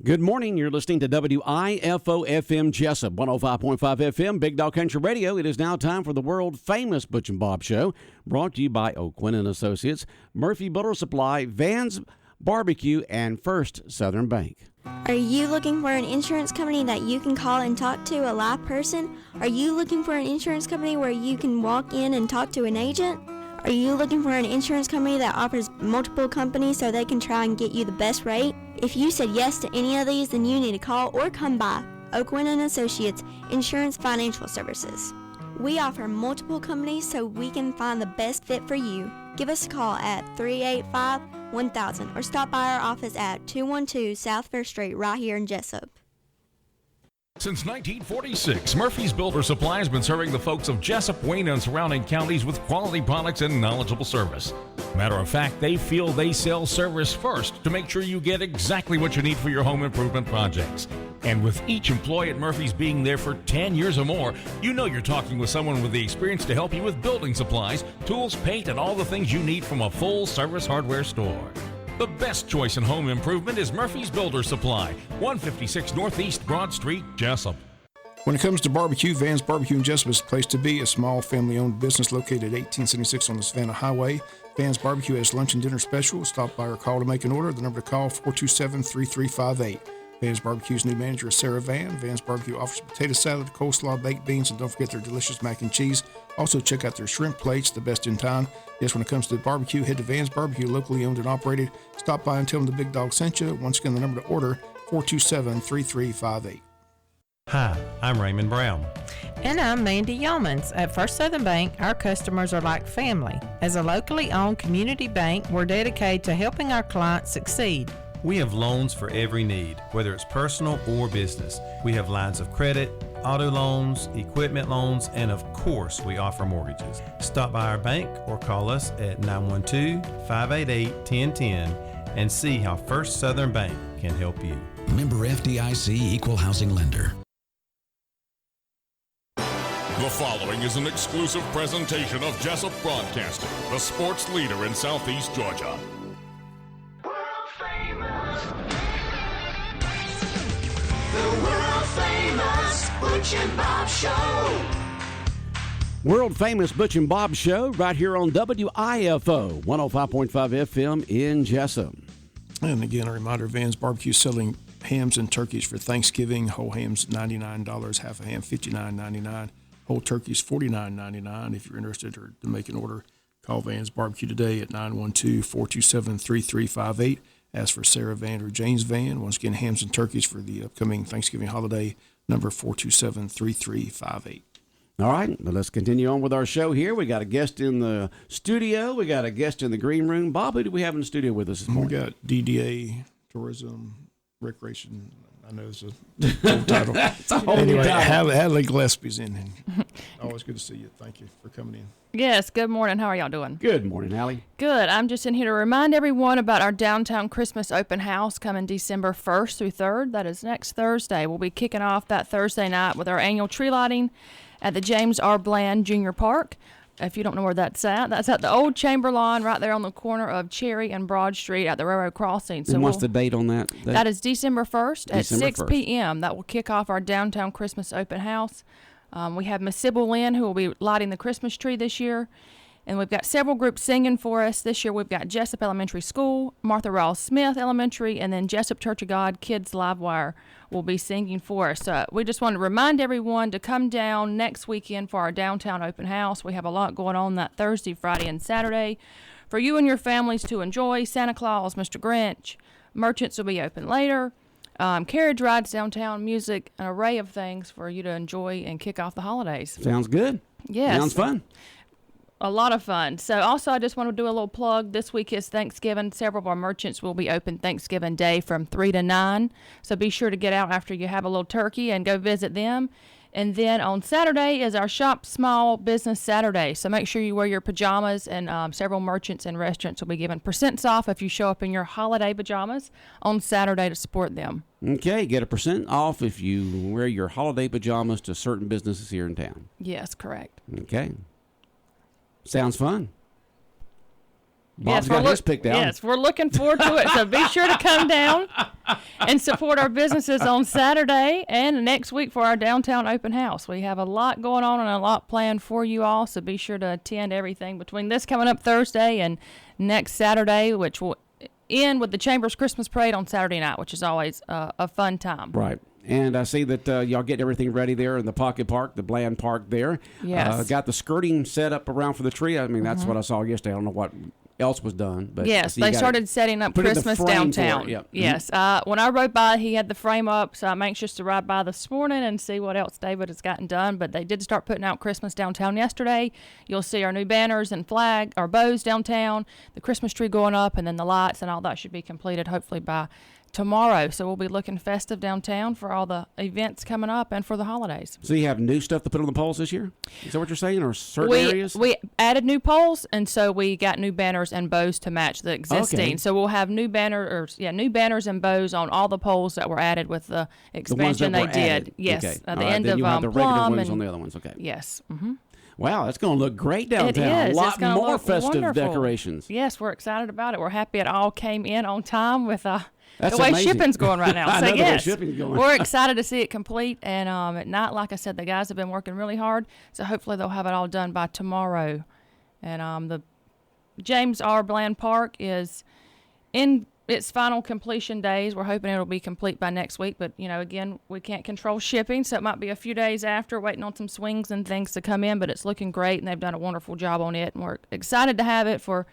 Good morning. You're listening to WIFO-FM Jesup, 105.5 FM, Big Dog Country Radio. It is now time for the world-famous Butch and Bob Show, brought to you by O'Quinn and Associates, Murphy Builder Supply, Vans Barbecue, and First Southern Bank. Are you looking for an insurance company that you can call and talk to a live person? Are you looking for an insurance company where you can walk in and talk to an agent? Are you looking for an insurance company that offers multiple companies so they can try and get you the best rate? If you said yes to any of these, then you need to call or come by O'Quinn and Associates Insurance Financial Services. We offer multiple companies so we can find the best fit for you. Give us a call at 385-1000 or stop by our office at 212 South Fair Street right here in Jesup. Since 1946, Murphy's Builder Supply has been serving the folks of Jesup, Wayne, and surrounding counties with quality products and knowledgeable service. Matter of fact, they feel they sell service first to make sure you get exactly what you need for your home improvement projects. And with each employee at Murphy's being there for 10 years or more, you know you're talking with someone with the experience to help you with building supplies, tools, paint, and all the things you need from a full-service hardware store. The best choice in home improvement is Murphy's Builder Supply, 156 Northeast Broad Street, Jesup. When it comes to barbecue, Vans Barbecue in Jesup is the place to be. A small family-owned business located at 1876 on the Savannah Highway. Vans Barbecue has lunch and dinner special. Stop by or call to make an order. The number to call, 427-3358. Vans Barbecue's new manager is Sarah Van. Vans Barbecue offers potato salad, coleslaw, baked beans, and don't forget their delicious mac and cheese. Also, check out their shrimp plates, the best in town. Yes, when it comes to barbecue, head to Vans Barbecue, locally owned and operated. Stop by and tell them the Big Dog sent you. Once again, the number to order, 427-3358. Hi, I'm Raymond Brown. And I'm Mandy Yeomans. At First Southern Bank, our customers are like family. As a locally owned community bank, we're dedicated to helping our clients succeed. We have loans for every need, whether it's personal or business. We have lines of credit, auto loans, equipment loans, and of course, we offer mortgages. Stop by our bank or call us at 912-588-1010 and see how First Southern Bank can help you. Member FDIC Equal Housing Lender. The following is an exclusive presentation of Jesup Broadcasting, the sports leader in Southeast Georgia. The world-famous Butch and Bob Show. World-famous Butch and Bob Show right here on WIFO, 105.5 FM in Jesup. And again, a reminder, Vans Barbecue selling hams and turkeys for Thanksgiving. Whole hams, $99. Half a ham, $59.99. Whole turkeys, $49.99. If you're interested or to make an order, call Vans Barbecue today at 912-427-3358. Ask for Sarah Van or James Van. Once again, hams and turkeys for the upcoming Thanksgiving holiday, number 427-3358. All right, well, let's continue on with our show here. We got a guest in the studio. We got a guest in the green room. Bob, who do we have in the studio with us this morning? We got DDA, Tourism, Recreation. I know it's a whole title. It's a whole anyway, title. Hallie Gillespie's in. And always good to see you. Thank you for coming in. Yes, good morning. How are y'all doing? Good morning, Hallie. Good. I'm just in here to remind everyone about our downtown Christmas open house coming December 1st through 3rd. That is next Thursday. We'll be kicking off that Thursday night with our annual tree lighting at the James R. Bland Jr. Park. If you don't know where that's at the old Chamber Lawn right there on the corner of Cherry and Broad Street at the railroad crossing. So and what's the date on that? That is December 1st at December 6 1st. p.m. That will kick off our downtown Christmas open house. We have Miss Sybil Lynn, who will be lighting the Christmas tree this year. And we've got several groups singing for us. This year we've got Jesup Elementary School, Martha Ross Smith Elementary, and then Jesup Church of God Kids Livewire will be singing for us. We just want to remind everyone to come down next weekend for our downtown open house. We have a lot going on that Thursday, Friday, and Saturday for you and your families to enjoy. Santa Claus, Mr. Grinch, merchants will be open later. Carriage rides downtown, music, an array of things for you to enjoy and kick off the holidays. Sounds good. Yes. Sounds fun. A lot of fun. So also I just want to do a little plug. This week is Thanksgiving. Several of our merchants will be open Thanksgiving Day from 3 to 9. So be sure to get out after you have a little turkey and go visit them. And then on Saturday is our Shop Small Business Saturday. So make sure you wear your pajamas, and several merchants and restaurants will be giving % off if you show up in your holiday pajamas on Saturday to support them. Okay, get a % off if you wear your holiday pajamas to certain businesses here in town. Yes, correct. Okay. Sounds fun. Bob's got his picked out. Yes, we're looking forward to it. So be sure to come down and support our businesses on Saturday and next week for our downtown open house. We have a lot going on and a lot planned for you all, so be sure to attend everything between this coming up Thursday and next Saturday, which will end with the Chamber's Christmas Parade on Saturday night, which is always a fun time. Right. And I see that y'all getting everything ready there in the Pocket Park, the Bland Park there. Yes. Got the skirting set up around for the tree. I mean, that's what I saw yesterday. I don't know what else was done. But yes, they started setting up Christmas downtown. Yep. Yes. When I rode by, he had the frame up, so I'm anxious to ride by this morning and see what else David has gotten done. But they did start putting out Christmas downtown yesterday. You'll see our new banners and flag, our bows downtown, the Christmas tree going up, and then the lights and all that should be completed hopefully by tomorrow. So we'll be looking festive downtown for all the events coming up and for the holidays. So you have new stuff to put on the poles this year? Is that what you're saying? Or certain areas? We added new poles, and so we got new banners and bows to match the existing. Okay. So we'll have new banners and bows on all the poles that were added with the expansion they did. Added. Yes, Okay. at All the right, end then of you have the regular Plum ones and on the other ones. Okay. yes. Wow, that's going to look great downtown. It is. A lot It's gonna more look festive wonderful. decorations. Yes, we're excited about it. We're happy it all came in on time with the That's way amazing. shipping's going right now. I So know the way yes, shipping's going. we're excited to see it complete. And at night, like I said, the guys have been working really hard. So hopefully they'll have it all done by tomorrow. And the James R. Bland Park is in its final completion days. We're hoping it'll be complete by next week. But, again, we can't control shipping, so it might be a few days after, waiting on some swings and things to come in. But it's looking great, and they've done a wonderful job on it. And we're excited to have it for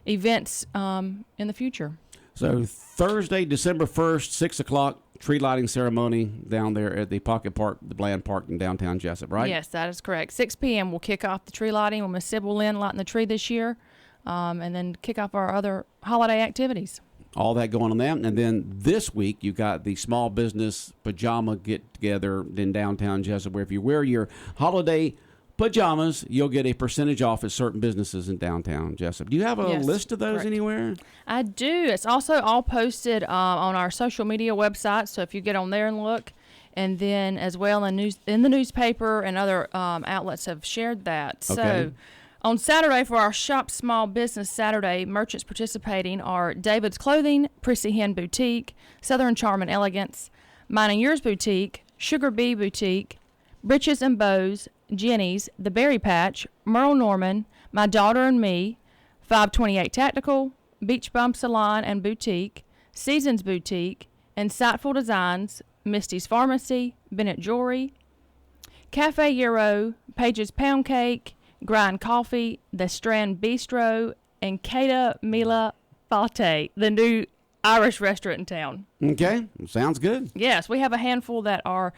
events in the future. So Thursday, December 1st, 6 o'clock, tree lighting ceremony down there at the Pocket Park, the Bland Park in downtown Jesup, right? Yes, that is correct. 6 p.m. we'll kick off the tree lighting with Miss Sybil Lynn lighting the tree this year, and then kick off our other holiday activities. All that going on there. And then this week, you got the small business pajama get-together in downtown Jesup, where if you wear your holiday pajamas, you'll get a percentage off at certain businesses in downtown Jesup. Do you have a list of those correct. anywhere? I do. It's also all posted on our social media website, so if you get on there and look, and then as well in the newspaper and other outlets have shared that. Okay. So on Saturday for our Shop Small Business Saturday, merchants participating are David's Clothing, Prissy Hen Boutique, Southern Charm and Elegance, Mine and Yours Boutique, Sugar Bee Boutique, Britches and Bows, Jenny's, The Berry Patch, Merle Norman, My Daughter and Me, 528 Tactical, Beach Bum Salon and Boutique, Seasons Boutique, Insightful Designs, Misty's Pharmacy, Bennett Jewelry, Cafe Euro, Page's Pound Cake, Grind Coffee, The Strand Bistro, and Cada Mila Fate, the new Irish restaurant in town. Okay, sounds good. Yes, we have a handful that are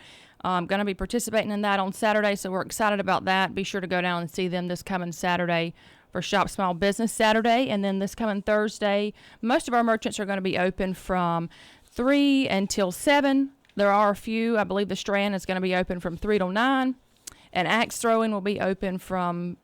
going to be participating in that on Saturday, so we're excited about that. Be sure to go down and see them this coming Saturday for Shop Small Business Saturday, and then this coming Thursday, most of our merchants are going to be open from 3 until 7. There are a few. I believe the Strand is going to be open from 3 till 9. And axe throwing will be open from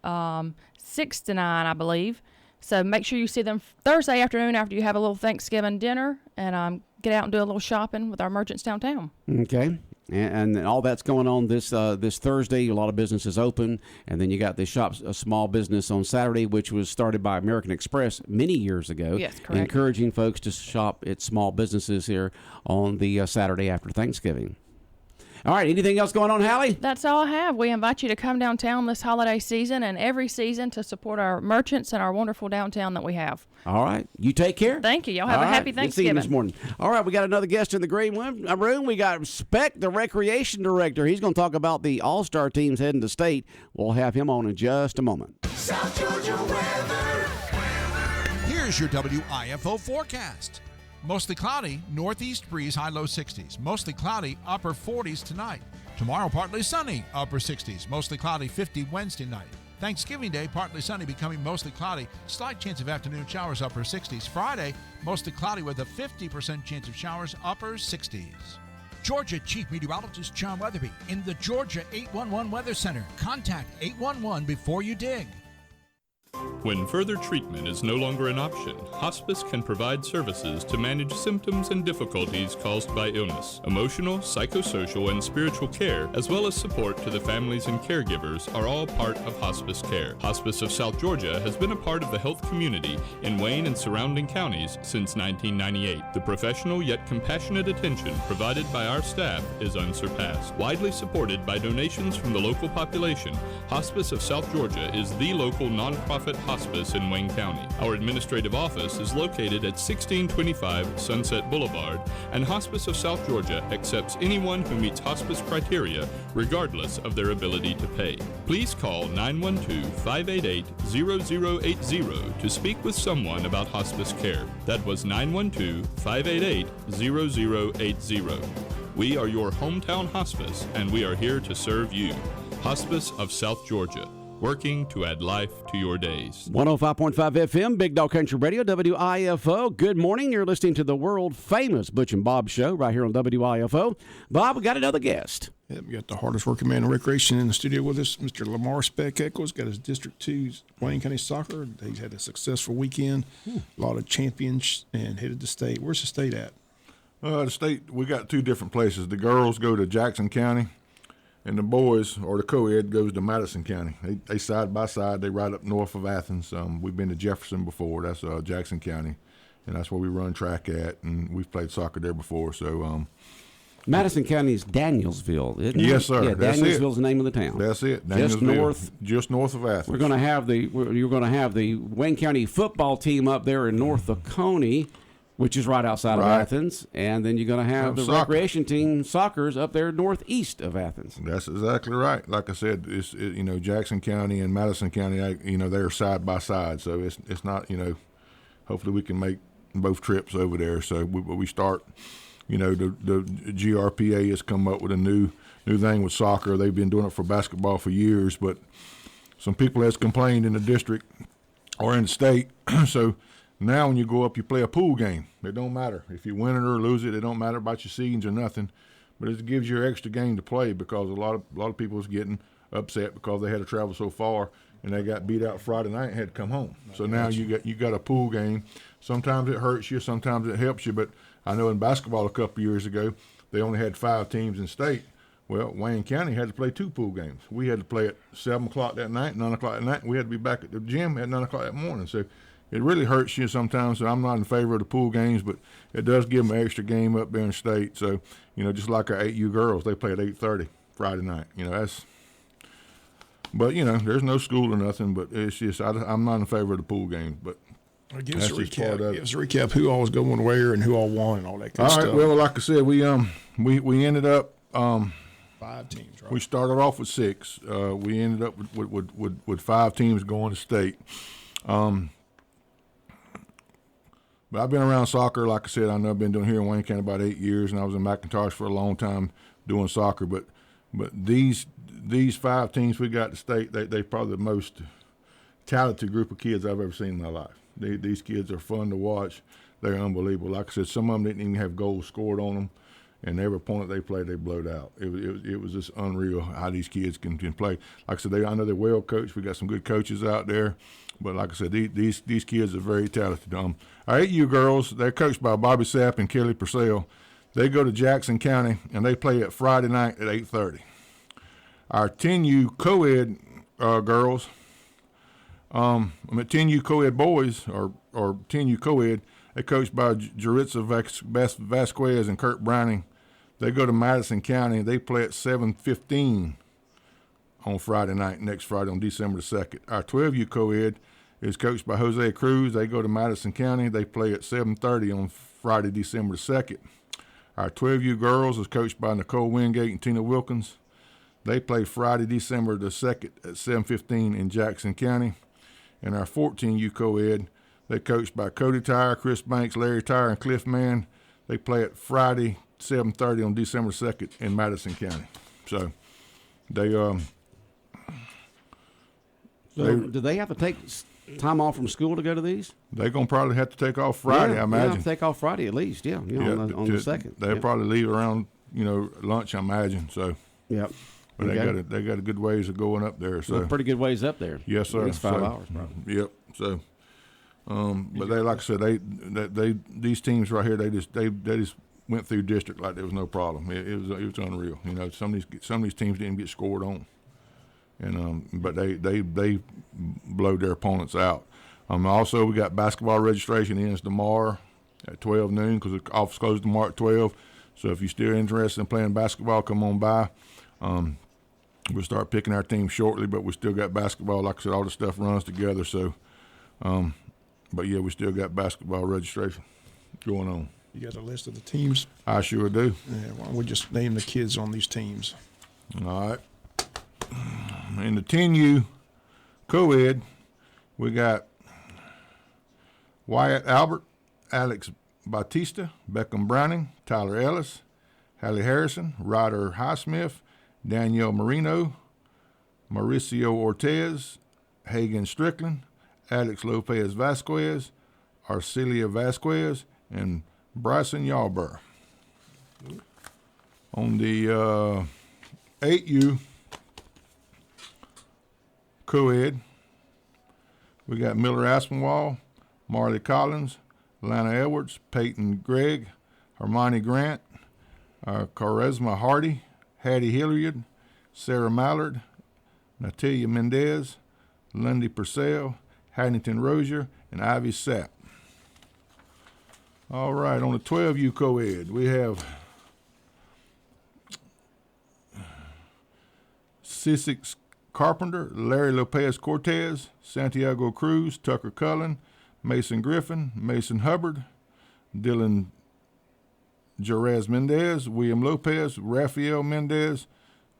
6 to 9, I believe. So make sure you see them Thursday afternoon after you have a little Thanksgiving dinner, and get out and do a little shopping with our merchants downtown. Okay. And all that's going on this Thursday. A lot of businesses open, and then you got the Shop a Small Business on Saturday, which was started by American Express many years ago. Yes, correct. Encouraging folks to shop at small businesses here on the Saturday after Thanksgiving. All right, anything else going on, Hallie? That's all I have. We invite you to come downtown this holiday season and every season to support our merchants and our wonderful downtown that we have. All right, you take care. Thank you. Y'all have All a right. happy Good seeing you Thanksgiving. this morning. All right, we got another guest in the green room. We got Spec, the recreation director. He's going to talk about the All-Star teams heading to state. We'll have him on in just a moment. South Georgia weather. Here's your WIFO forecast. Mostly cloudy, northeast breeze, high low 60s. Mostly cloudy, upper 40s tonight. Tomorrow, partly sunny, upper 60s. Mostly cloudy, 50 Wednesday night. Thanksgiving Day, partly sunny, becoming mostly cloudy. Slight chance of afternoon showers, upper 60s. Friday, mostly cloudy with a 50% chance of showers, upper 60s. Georgia Chief Meteorologist John Weatherby in the Georgia 811 Weather Center. Contact 811 before you dig. When further treatment is no longer an option, hospice can provide services to manage symptoms and difficulties caused by illness. Emotional, psychosocial, and spiritual care, as well as support to the families and caregivers, are all part of hospice care. Hospice of South Georgia has been a part of the health community in Wayne and surrounding counties since 1998. The professional yet compassionate attention provided by our staff is unsurpassed. Widely supported by donations from the local population, Hospice of South Georgia is the local nonprofit hospice in Wayne County. Our administrative office is located at 1625 Sunset Boulevard, and Hospice of South Georgia accepts anyone who meets hospice criteria, regardless of their ability to pay. Please call 912-588-0080 to speak with someone about hospice care. That was 912-588-0080. We are your hometown hospice, and we are here to serve you. Hospice of South Georgia, working to add life to your days. 105.5 FM, Big Dog Country Radio, WIFO. Good morning. You're listening to the world-famous Butch and Bob Show right here on WIFO. Bob, we got another guest. Yeah, we got the hardest working man in recreation in the studio with us, Mr. Lamar Spec Echols. Got his District 2 Wayne County Soccer. He's had a successful weekend, a lot of champions, and headed to state. Where's the state at? The state, we got two different places. The girls go to Jackson County, and the boys, or the co-ed, goes to Madison County. They side by side. They right up north of Athens. We've been to Jefferson before. That's Jackson County, and that's where we run track at, and we've played soccer there before. So Madison County is Danielsville, isn't it? Yes, sir. Yeah, That's Danielsville's the name of the town. That's it. Just north of Athens. You're going to have the Wayne County football team up there in North Oconee, which is right outside of Athens, and then you're going to have the recreation team, soccer's up there northeast of Athens. That's exactly right. Like I said, Jackson County and Madison County, they're side by side, so it's not, hopefully we can make both trips over there. So we start, the GRPA has come up with a new thing with soccer. They've been doing it for basketball for years, but some people has complained in the district or in the state, so now when you go up, you play a pool game. It don't matter. If you win it or lose it, it don't matter about your seedings or nothing. But it gives you an extra game to play because a lot of people is getting upset because they had to travel so far and they got beat out Friday night and had to come home. So now you got a pool game. Sometimes it hurts you, sometimes it helps you. But I know in basketball a couple years ago, they only had 5 teams in state. Well, Wayne County had to play 2 pool games. We had to play at 7 o'clock that night, 9 o'clock at night, and we had to be back at the gym at 9 o'clock that morning. So it really hurts you sometimes, so I'm not in favor of the pool games, but it does give them an extra game up there in state. So, just like our 8U girls, they play at 8:30 Friday night. But there's no school or nothing, but it's just I'm not in favor of the pool games. But give us a recap. Who all was going where and who all won and all that kind of stuff. All right. Well, like I said, we ended up 5 teams. Right? We started off with 6. We ended up with 5 teams going to state. But I've been around soccer, like I said. I know I've been doing here in Wayne County about 8 years, and I was in McIntosh for a long time doing soccer. But these 5 teams we got to state, they probably the most talented group of kids I've ever seen in my life. These kids are fun to watch. They're unbelievable. Like I said, some of them didn't even have goals scored on them, and every opponent they played, they blowed out. It was just unreal how these kids can play. Like I said, I know they're well coached. We got some good coaches out there. But like I said, these kids are very talented. Our 8U girls, they're coached by Bobby Sapp and Kelly Purcell. They go to Jackson County, and they play at Friday night at 8:30. Our 10U co-ed girls, 10U co-ed boys, or 10U co-ed, they're coached by Jaritza Vasquez and Kurt Browning. They go to Madison County. They play at 7:15 on Friday night, next Friday on December the 2nd. Our 12U co-ed is coached by Jose Cruz. They go to Madison County. They play at 7:30 on Friday, December the 2nd. Our 12U girls is coached by Nicole Wingate and Tina Wilkins. They play Friday, December the 2nd at 7:15 in Jackson County. And our 14U co-ed, they're coached by Cody Tyre, Chris Banks, Larry Tyre, and Cliff Mann. They play at Friday, 7:30 on December 2nd in Madison County. So do they have to take time off from school to go to these? They're going to probably have to take off Friday, I imagine. Yeah, have to take off Friday at least, on the 2nd. They'll probably leave around, lunch, I imagine. So, yep. But Okay. they got a good ways of going up there. So Pretty good ways up there. yes, sir. It's 5 hours, probably. Yep. So, but they, like I said, they these teams right here, they just went through district like there was no problem. It was unreal. You know, some of these teams didn't get scored on, and but they blowed their opponents out. Also, we got basketball registration ends tomorrow at 12 noon because the office closed tomorrow at 12. So if you're still interested in playing basketball, come on by. We'll start picking our team shortly, but we still got basketball. Like I said, all the stuff runs together. So, but yeah, we still got basketball registration going on. You got a list of the teams? I sure do. Yeah, why don't we just name the kids on these teams? All right. In the 10U co-ed, we got Wyatt Albert, Alex Bautista, Beckham Browning, Tyler Ellis, Hallie Harrison, Ryder Highsmith, Danielle Marino, Mauricio Ortez, Hagen Strickland, Alex Lopez Vasquez, Arcelia Vasquez, and Bryson Yalber. On the 8U co-ed, we got Miller Aspinwall, Marley Collins, Lana Edwards, Peyton Gregg, Hermione Grant, Charisma Hardy, Hattie Hilliard, Sarah Mallard, Natalia Mendez, Lundy Purcell, Haddington Rozier, and Ivy Sapp. All right, on the 12U co-ed, we have Sissix Carpenter, Larry Lopez Cortez, Santiago Cruz, Tucker Cullen, Mason Griffin, Mason Hubbard, Dylan Jerez Mendez, William Lopez, Rafael Mendez,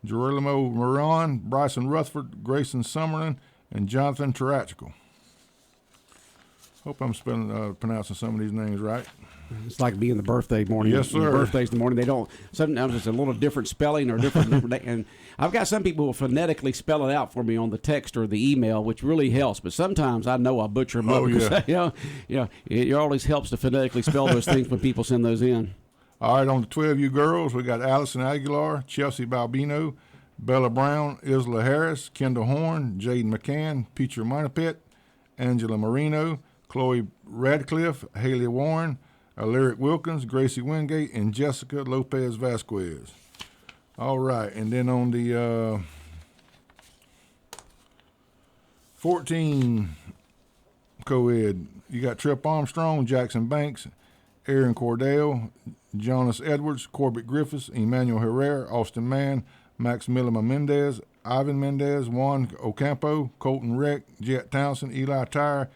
Geronimo Moran, Bryson Rutherford, Grayson Summerlin, and Jonathan Tarachical. Hope I'm pronouncing some of these names right. It's like being the birthday morning. Yes, sir. Birthdays in the morning. They don't. Sometimes it's a little different spelling or different. And I've got some people who will phonetically spell it out for me on the text or the email, which really helps. But sometimes I know I butcher them up. Yeah. It always helps to phonetically spell those things when people send those in. All right, on the 12U girls, we got Allison Aguilar, Chelsea Balbino, Bella Brown, Isla Harris, Kendall Horn, Jaden McCann, Peter Minapet, Angela Marino, Chloe Radcliffe, Haley Warren, Lyric Wilkins, Gracie Wingate, and Jessica Lopez Vasquez. All right, and then on the 14 co-ed, you got Trip Armstrong, Jackson Banks, Aaron Cordell, Jonas Edwards, Corbett Griffiths, Emmanuel Herrera, Austin Mann, Max Millima Mendez, Ivan Mendez, Juan Ocampo, Colton Reck, Jet Townsend, Eli Tyre,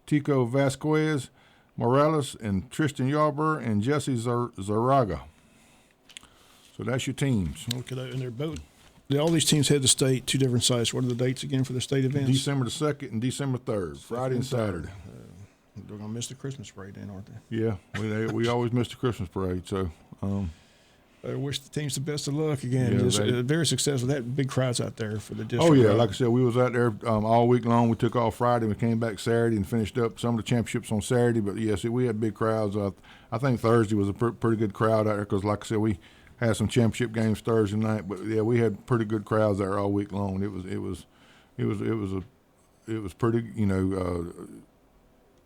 Tico Vasquez, Morales, and Tristan Yarber, and Jesse Zaraga. So that's your teams. Okay, and they're both. All these teams head to state, two different sites. What are the dates again for the state events? December the 2nd and December 3rd, Friday and Saturday. They're going to miss the Christmas parade then, aren't they? Yeah, we always miss the Christmas parade. So I wish the teams the best of luck again. Yeah, just very successful. That big crowds out there for the district. Oh, yeah. Like I said, we was out there all week long. We took off Friday. We came back Saturday and finished up some of the championships on Saturday. But, yes, we had big crowds. I think Thursday was a pretty good crowd out there because, like I said, we had some championship games Thursday night. But, yeah, we had pretty good crowds there all week long. It was pretty,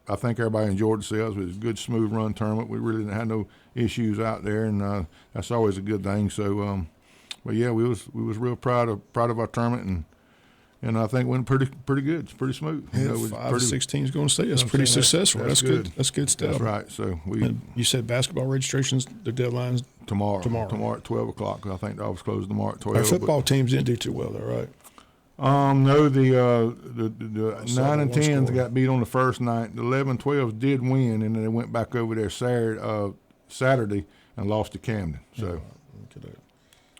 I think everybody enjoyed themselves. It was a good, smooth run tournament. We really didn't have no issues out there, and that's always a good thing. So, but yeah, we was real proud of our tournament, and I think it went pretty good. It's pretty smooth. Yeah, 5 to 6 teams going to stay. That's pretty successful. That's good. That's good stuff. That's right. So you said basketball registrations. The deadline's tomorrow at 12 o'clock. I think the office closed tomorrow at 12. Our football teams didn't do too well, though, right? No, the 9 and 10s got beat on the first night. The 11-12s did win, and then they went back over there Saturday and lost to Camden. So,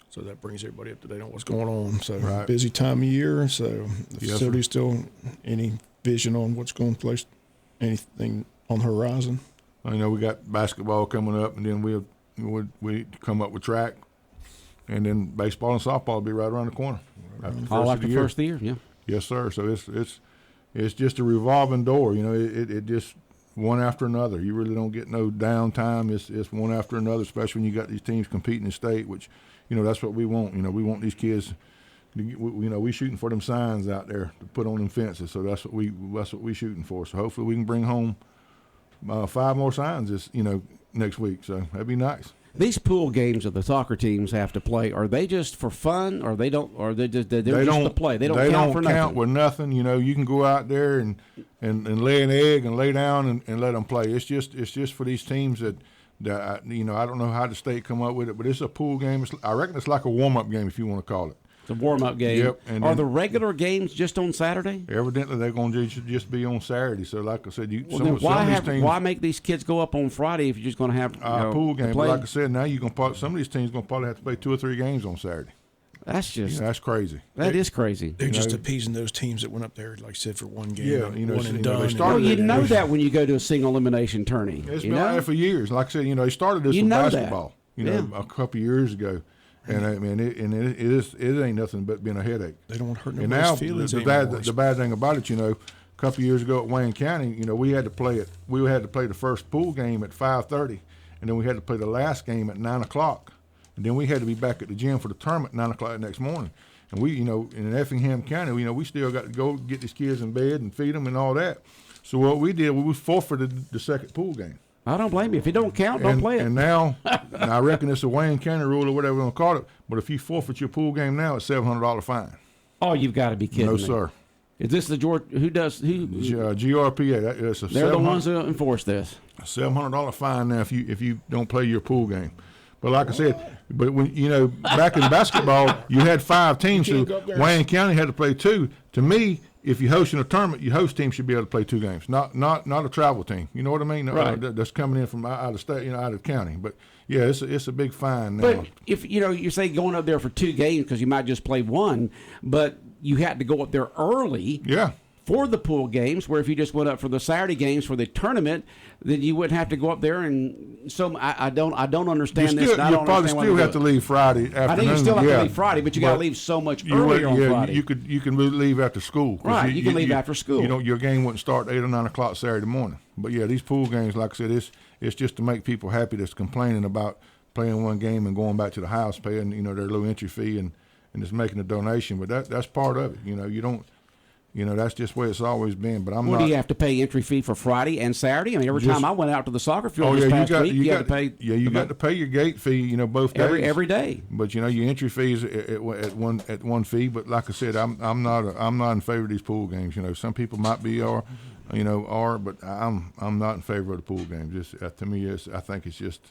so that brings everybody up to date on what's going on. So busy time of year. So the facility still any vision on what's going to place, anything on the horizon? I know we got basketball coming up, and then we come up with track. And then baseball and softball will be right around the corner. All after the first of the year, yeah. Yes, sir. So it's just a revolving door. It just one after another. You really don't get no downtime. It's one after another, especially when you got these teams competing in state, which, that's what we want. We want these kids we shooting for them signs out there to put on them fences. So that's what we shooting for. So hopefully we can bring home 5 more signs next week. So that'd be nice. These pool games that the soccer teams have to play, are they just for fun, or they don't, or they're just to play? They don't count for nothing. Count with nothing. You can go out there and lay an egg and lay down and let them play. It's just for these teams that I don't know how the state come up with it, but it's a pool game. I reckon it's like a warm-up game, if you want to call it. The warm-up game. Yep. And are the regular games just on Saturday? Evidently, they're going to just be on Saturday. So, like I said, why make these kids go up on Friday if you're just going to have a pool game? But like I said, now some of these teams going to probably have to play 2 or 3 games on Saturday. That's just that's crazy. That is crazy. They're just appeasing those teams that went up there, like I said, for one game. Yeah, one and done. You know that when you go to a single elimination tourney. It's been like that for years. Like I said, they started this with basketball. A couple of years ago. And I mean, it ain't nothing but being a headache. They don't want to hurt nobody's feelings anymore. The bad thing about it, a couple of years ago at Wayne County, we had to play it. We had to play the first pool game at 5:30, and then we had to play the last game at 9:00, and then we had to be back at the gym for the tournament at 9:00 the next morning. And we, in Effingham County, we still got to go get these kids in bed and feed them and all that. So what we did, we forfeited the second pool game. I don't blame you. If it don't count, don't play it. And now, I reckon it's a Wayne County rule or whatever we're going to call it, but if you forfeit your pool game now, it's $700 fine. Oh, you've got to be kidding me. No, sir. Is this the George, GRPA. They're the ones who enforce this. $700 fine now if you don't play your pool game. But like I said, when back in basketball, you had 5 teams, so Wayne County had to play 2. To me, if you're hosting a tournament, your host team should be able to play 2 games, not a travel team. You know what I mean? Right. That's coming in from out of state, out of county. But yeah, it's a big fine now. But if you say going up there for 2 games because you might just play 1, but you had to go up there early. Yeah. For the pool games, where if you just went up for the Saturday games for the tournament, then you wouldn't have to go up there. And so I don't understand this. You probably still have to leave Friday afternoon. I think you still have to leave Friday, but you got to leave so much earlier on Friday. You can leave after school. Right, you can leave after school. Your game wouldn't start at 8 or 9 o'clock Saturday morning. But yeah, these pool games, like I said, it's just to make people happy that's complaining about playing one game and going back to the house, paying their low entry fee and just making a donation. But that's part of it. You don't. That's just the way it's always been. But do you have to pay entry fee for Friday and Saturday? I mean, every time I went out to the soccer field this past week, you had to pay. Yeah, you got to pay your gate fee. Both days. Every day. But your entry fee is at one fee. But like I said, I'm not in favor of these pool games. Some people might be are, but I'm not in favor of the pool games. Just to me, I think it's just.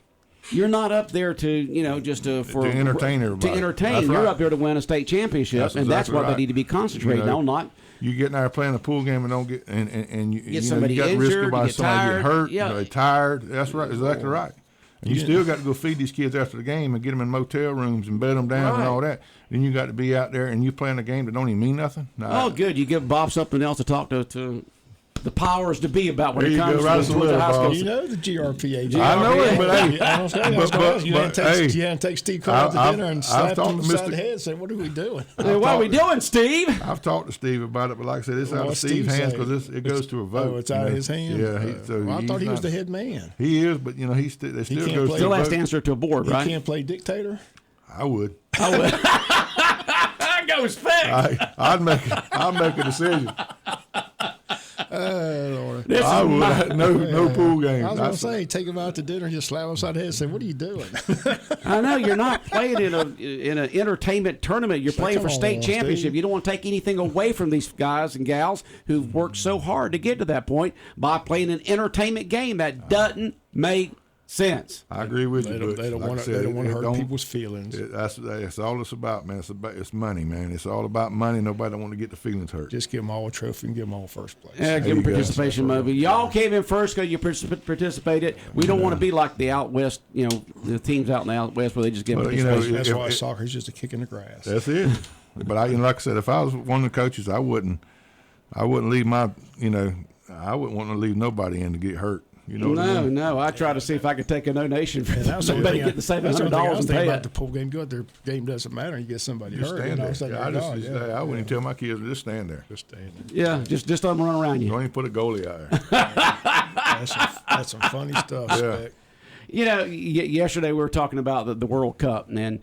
You're not up there to to entertain everybody. To entertain, you're up there to win a state championship, that's what they need to be concentrating on. Not you getting out there playing a pool game and don't get and you get somebody you got injured, risk about somebody get hurt, yeah. Tired. That's right, exactly right. And you still got to go feed these kids after the game and get them in motel rooms and bed them down and all that. Then you got to be out there and you playing a game that don't even mean nothing. Good. You give Bob something else to talk to the powers to be about when there it comes to the high school. You know the GRPA. I know it, but you hadn't take Steve Cole out to dinner and slapped him upside the head and said, "What are we doing?" What are we doing, Steve? I've talked to Steve about it, but like I said, it's out of Steve's hands because it goes to a vote. Oh, it's out of his hands. Yeah, I thought he was the head man. He is, but he still goes to a vote. Still has to answer to a board, right? He can't play dictator. I would. Go Spec. I'd make a decision. Lord. I would. No pool games. I was going to say, take him out to dinner and just slap him upside the head and say, "What are you doing?" I know you're not playing in an entertainment tournament. You're playing for state championship. Steve. You don't want to take anything away from these guys and gals who've worked so hard to get to that point by playing an entertainment game that doesn't make sense. I agree with you. They don't want to hurt people's feelings. That's all it's about, man. It's money, man. It's all about money. Nobody want to get the feelings hurt. Just give them all a trophy and give them all first place. Yeah, give them participation movie. Y'all came in first because you participated. We don't want to be like the out west, the teams out in the out west where they just give participation. That's why soccer is just a kick in the grass. That's it. But like I said, if I was one of the coaches, I wouldn't leave I wouldn't want to leave nobody in to get hurt. No. I try to see if I could take a donation from somebody get the $700 and pay about the pool game. Good, their game doesn't matter. You get somebody hurt. Stand there. I wouldn't even tell my kids to just stand there. Just stand there. Yeah, just let them run around you. Don't even put a goalie out there. That's some funny stuff, Spec. Yesterday we were talking about the World Cup, and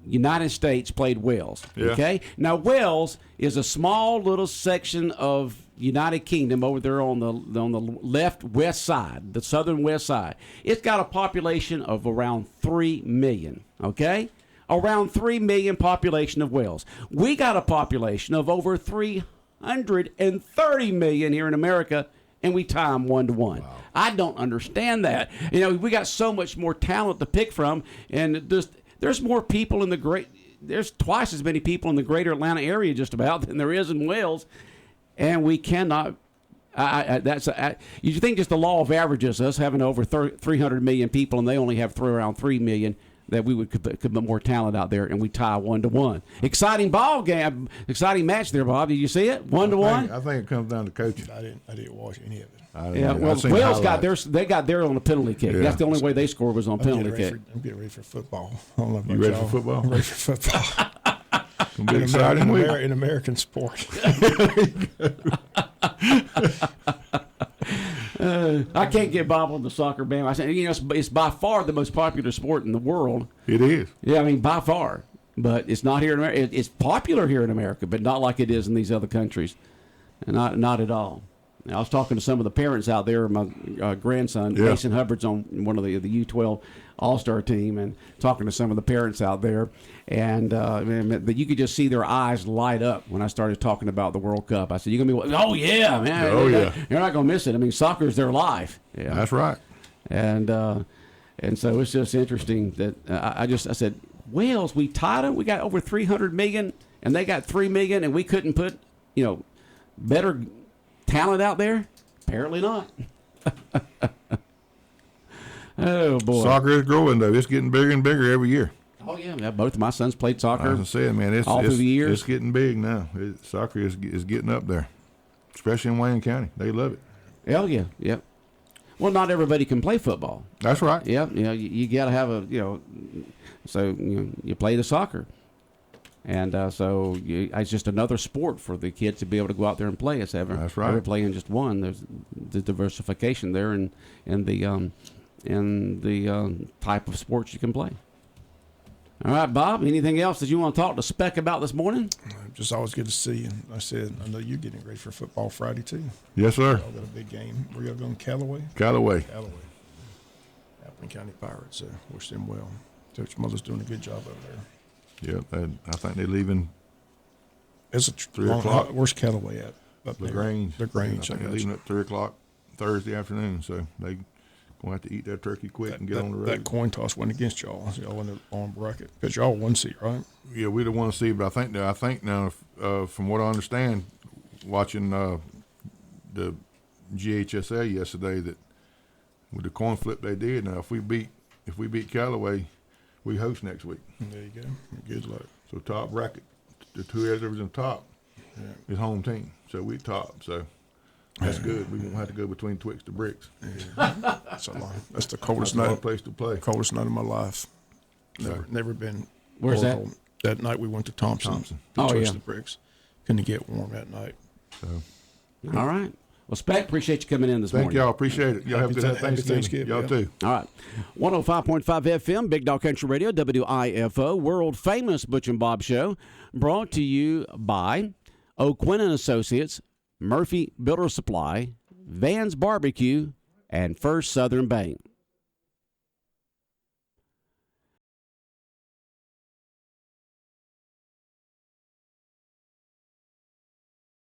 United States played Wales. Yeah. Okay, now Wales is a small little section of United Kingdom over there on the left west side, the southern west side. It's got a population of around 3 million. Okay, around 3 million population of Wales. We got a population of over 330 million here in America, and we tie them 1-1. Wow. I don't understand that. We got so much more talent to pick from, and there's more people in there's twice as many people in the greater Atlanta area just about than there is in Wales, and we cannot. You think just the law of averages, us having over 300 million people, and they only have around 3 million, that we could put more talent out there, and we tie 1-1. Exciting ball game, exciting match there, Bob. Did you see it? 1-1. I think it comes down to coaching. I didn't watch any of it. Wales got theirs. They got theirs on a penalty kick. Yeah. That's the only way they scored was on a penalty kick. I'm getting ready for football. I don't know about you ready for football? I'm ready for football. Gonna be exciting week in American sport. I can't get Bob on the soccer band. I said, it's by far the most popular sport in the world. It is. Yeah, I mean, by far. But it's not here in America. It's popular here in America, but not like it is in these other countries. Not at all. Now, I was talking to some of the parents out there. My grandson, Mason Hubbard's on one of the U12 All-Star team, and talking to some of the parents out there. And but you could just see their eyes light up when I started talking about the World Cup. I said, "You're going to be, oh, yeah, man. Oh, yeah. You're not going to miss it. I mean, soccer is their life." Yeah. That's right. And so it's just interesting that I said, Wales, we tied them. We got over 300 million, and they got 3 million, and we couldn't put, better talent out there? Apparently not. Oh, boy. Soccer is growing, though. It's getting bigger and bigger every year. Oh, yeah. Both of my sons played soccer. As I said, man, all through the years. It's getting big now. Soccer is getting up there, especially in Wayne County. They love it. Hell, yeah. Yep. Well, not everybody can play football. That's right. Yeah. You got to have so you play the soccer. And so it's just another sport for the kids to be able to go out there and play. That's right. Ever playing just one. There's the diversification there in the type of sports you can play. All right, Bob, anything else that you want to talk to Spec about this morning? Just always good to see you. I said, I know you're getting ready for football Friday, too. Yes, sir. Y'all got a big game. Where y'all going, Callaway? Callaway. Appleton County Pirates. Wish them well. Coach Muller's doing a good job over there. Yep, I think they're leaving. It's 3 o'clock. Where's Callaway at? LaGrange. LaGrange. I think they're leaving at 3 o'clock Thursday afternoon, so they going to have to eat that turkey quick and get on the road. That coin toss went against y'all. Y'all went on bracket because y'all 1 seed, right? Yeah, we the 1 seed, but I think now, from what I understand, watching the GHSA yesterday, that with the coin flip they did. Now, if we beat Callaway, we host next week. There you go. Good luck. So top bracket, the whoever's in top is home team. So we top. So that's good. We won't have to go between Twix to bricks. Yeah. That's the coldest night. Place to play. Coldest night of my life. Never been. Where's that? That night we went to Thompson. Oh, yeah. The bricks. Couldn't get warm that night. So. All right. Well, Spec, appreciate you coming in this morning. Thank y'all. Appreciate it. Y'all have a good Thanksgiving. Y'all too. All right. 105.5 FM, Big Dog Country Radio, WIFO, world famous Butch and Bob Show, brought to you by O'Quinn and Associates, Murphy Builder Supply, Van's Barbecue, and First Southern Bank.